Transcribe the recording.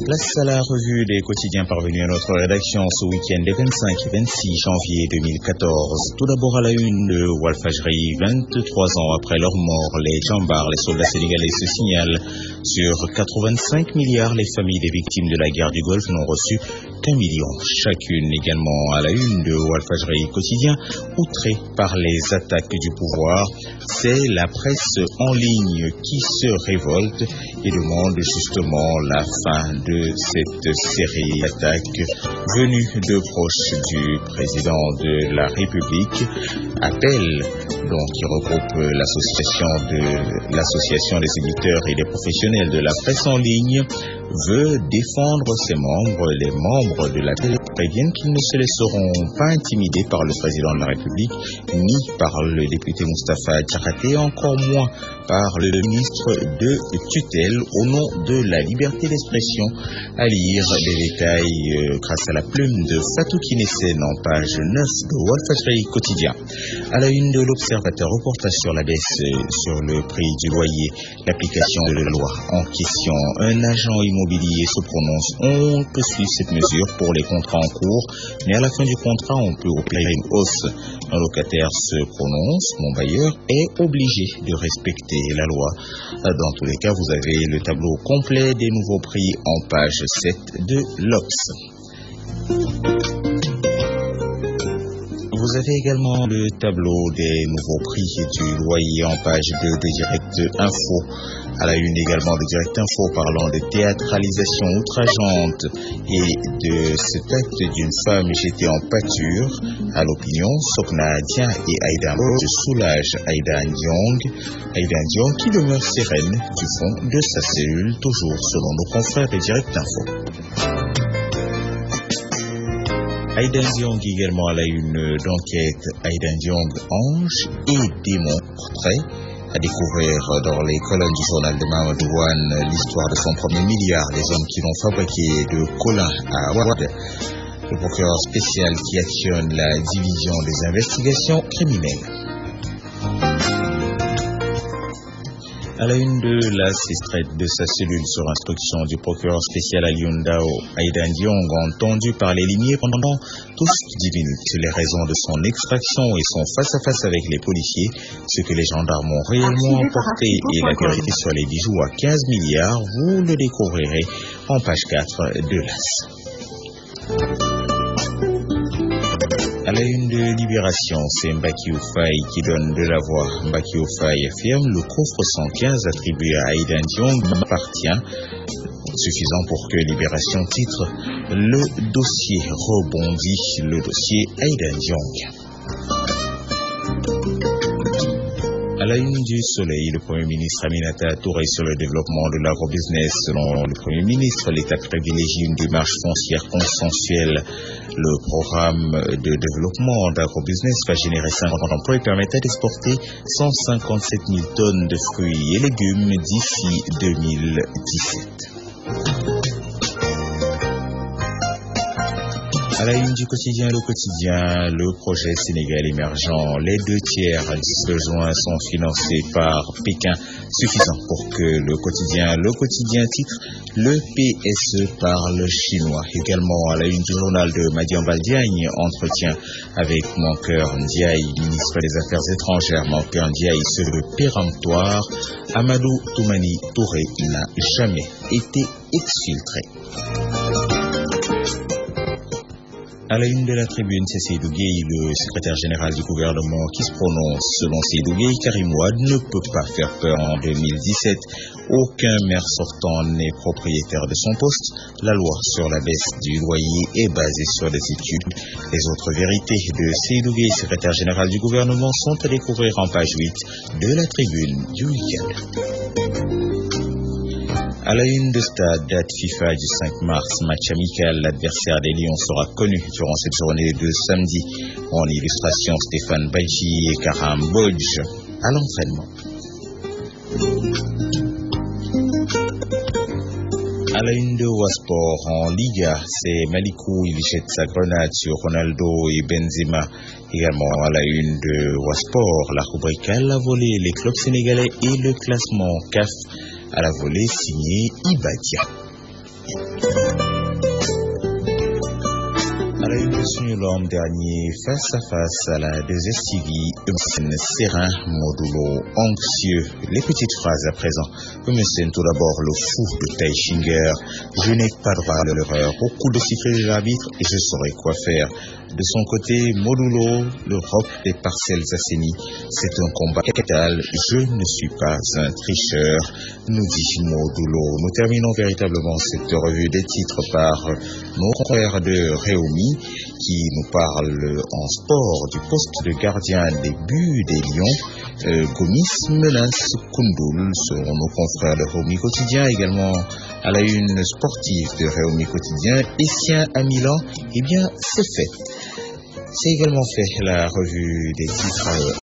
Place à la revue des quotidiens parvenus à notre rédaction ce week-end des 25 et 26 janvier 2014. Tout d'abord à la une de Walfadjri, 23 ans après leur mort, les Djambars, les soldats sénégalais se signalent. Sur 85 milliards, les familles des victimes de la guerre du Golfe n'ont reçu qu'1 million chacune. Également à la une de Walfadjri quotidien, outré par les attaques du pouvoir, c'est la presse en ligne qui se révolte et demande justement la fin de cette série d'attaques venues de proches du président de la République. Appel donc qui regroupe l'association des éditeurs et des professionnels de la presse en ligne veut défendre ses membres. Les membres de la télé préviennent qu'ils ne se laisseront pas intimider par le président de la République ni par le député Moustapha Diakhaté, encore moins par le ministre de tutelle au nom de la liberté d'expression. À lire des détails grâce à la plume de Fatou Kinesen en page 9 de Walfadjri quotidien. À la une de l'Observateur, reportage sur la baisse sur le prix du loyer, l'application de la loi en question. Un agent immobilier se prononce. On peut suivre cette mesure pour les contrats en cours, mais à la fin du contrat, on peut opérer une hausse. Un locataire se prononce, mon bailleur est obligé de respecter la loi. Dans tous les cas, vous avez le tableau complet des nouveaux prix en page 7 de l'Obs. Vous avez également le tableau des nouveaux prix du loyer en page 2 de Direct Info. À la une également de Direct Info parlant de théâtralisation outrageante et de cet acte d'une femme jetée en pâture. À l'opinion, Sokna Dia et Aïda se soulagent Aïda Ndiong qui demeure sereine du fond de sa cellule, toujours selon nos confrères de Direct Info. Aïda Ndiong également à la une d'enquête. Aïda Ndiong, ange et démon, portrait à découvrir dans les colonnes du journal de Mamadou Wane l'histoire de son premier milliard, les hommes qui l'ont fabriqué de Colin à Ouad. Le procureur spécial qui actionne la division des investigations criminelles. À la une de la s'extraite de sa cellule sur instruction du procureur spécial Alioune Dao, Aïda Ndiong entendu par les limiers pendant tous 10 minutes. Les raisons de son extraction et son face-à-face avec les policiers, ce que les gendarmes ont réellement emporté et la vérité sur les bijoux à 15 milliards, vous le découvrirez en page 4 de l'As. À la une de Libération, c'est Mbaki Oufai qui donne de la voix. Mbaki Oufai affirme le coffre 115 attribué à Aïda Ndiong m'appartient, suffisant pour que Libération titre le dossier rebondit, le dossier Aïda Ndiong. À la une du Soleil, le Premier ministre Aminata Touré sur le développement de l'agrobusiness. Selon le Premier ministre, l'État privilégie une démarche foncière consensuelle. Le programme de développement d'agrobusiness va générer 50 emplois et permettra d'exporter 157 000 tonnes de fruits et légumes d'ici 2017. À la une du quotidien, le projet Sénégal émergent. Les 2 tiers de juin sont financés par Pékin, suffisant pour que le quotidien titre le PSE parle chinois. Également à la une du journal de Madiambal Diagne, entretien avec Mankeur Ndiaye, ministre des Affaires étrangères. Mankeur Ndiaye sur le péremptoire. Amadou Toumani Touré n'a jamais été exfiltré. À la une de la tribune, c'est Seydou Gueye, le secrétaire général du gouvernement, qui se prononce. Selon Seydou Gueye, Karim Wade ne peut pas faire peur en 2017. Aucun maire sortant n'est propriétaire de son poste. La loi sur la baisse du loyer est basée sur des études. Les autres vérités de Seydou Gueye, secrétaire général du gouvernement, sont à découvrir en page 8 de la tribune du week-end. À la une de Stade, date FIFA du 5 mars, match amical, l'adversaire des Lions sera connu durant cette journée de samedi. En illustration, Stéphane Badji et Karam Bodj à l'entraînement. À la une de Wasport, en Liga, c'est Malikou, il jette sa grenade sur Ronaldo et Benzema. Également à la une de Wasport, la rubrique à la volée, les clubs sénégalais et le classement CAF à la volée signé Ibadia. À la une suñu l'homme dernier, face à face à la 2STV, serein, modulo, anxieux. Les petites phrases à présent. Eumsen, tout d'abord, le fou de Teichinger. Je n'ai pas droit à l'erreur. Au coup de sifflet de l'arbitre, et je saurai quoi faire. De son côté, Modulo, le roc des parcelles assainies. C'est un combat capital. Je ne suis pas un tricheur, nous dit Modulo. Nous terminons véritablement cette revue des titres par nos confrères de Réumi qui nous parlent en sport du poste de gardien des buts des Lions. Gomis, Menace, Koundoul seront nos confrères de Réumi Quotidien, également à la une sportive de Réumi Quotidien. Essien à Milan, eh bien c'est fait. C'est également fait la revue des titres